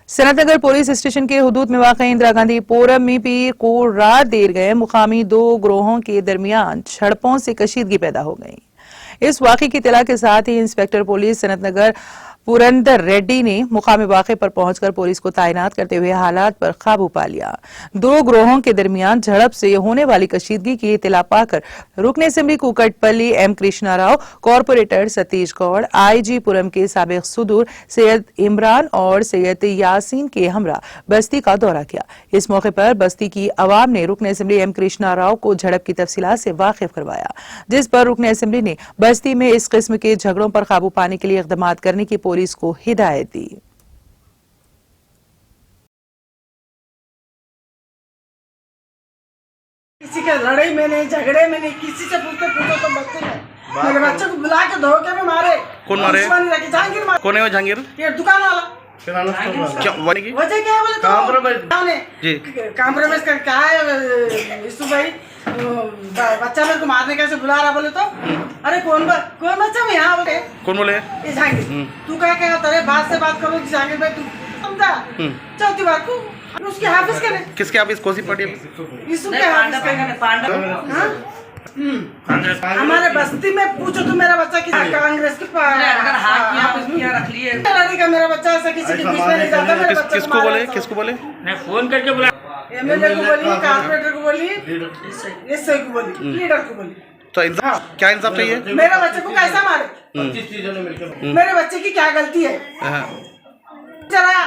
Sanathnagar police station के हुदूद में वाक़ इंदिरा गांधी पोरम में पीर को रात देर गए मुकामी दो ग्रोहों के दरमियान झड़पों से कशीदगी पैदा हो गई। इस वाक़े की इत्तला के साथ ही इंस्पेक्टर पुलिस सनतनगर पुरंदर रेड्डी ने मुकामी वाक़े पर पहुंचकर पुलिस को तैनात करते हुए हालात पर काबू पा लिया। दो ग्रोहों के दरमियान झड़प से होने वाली कशीदगी की इत्तला पाकर रुकन assembly Kukatpally M Krishna Rao, corporator Satish Goud, IG Puram के साबिक सुदूर सैयद इमरान और सैयद यासीन के हमरा बस्ती का दौरा किया। इस मौके पर बस्ती की अवाम ने रुकन असेंबली एम कृष्णा राव को झड़प की तफसीलात से वाकिफ करवाया, जिस पर रुकन असेंबली ने बस्ती में इस किस्म के झगड़ों पर काबू पाने के लिए इक़दाम करने की पुलिस को हिदायत दी। किसी के लड़ाई में नहीं, झगड़े में नहीं, किसी से पूछो तो बस्ती में मेरे बच्चे को बुला के धोखे में मारे। कौन मारे? जहांगीर मारे। कौन है वो जहांगीर? ये दुकान वाला। क्या वजह क्या है बोले तो कॉम्प्रोमाइज कर क्या है यीशु भाई बच्चा मेरे को मारने कैसे बुला रहा बोले तो अरे कौन बच्चा में यहाँ बोले कौन बोले? ये जहांगीर तू क्या कहा तेरे बात से बात करो जहांगीर भाई तू समझा चौथी बार को उसके हाफिज के किसके हाफिज? कौन सी पार्टी? यीशु के हाफिज हमारे बस्ती में पूछो तो मेरा बच्चा किसी कांग्रेस की रख लिए लड़की का मेरा बच्चा ऐसा किसी के बीच में नहीं जाता। मेरे बच्चे किसको बोले? किसको बोले? फोन करके बुला एमएलए को बोली, कॉर्पोरेटर को बोली, एसआई को बोली, लीडर को बोली। तो इंसाफ क्या इंसाफ चाहिए? मेरे बच्चे को कैसा मारे? 25 चीजों ने मिलकर मेरे बच्चे की क्या गलती है? जरा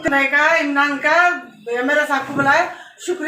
कहा इमरान का मेरे साहब को बुलाया, शुक्रिया।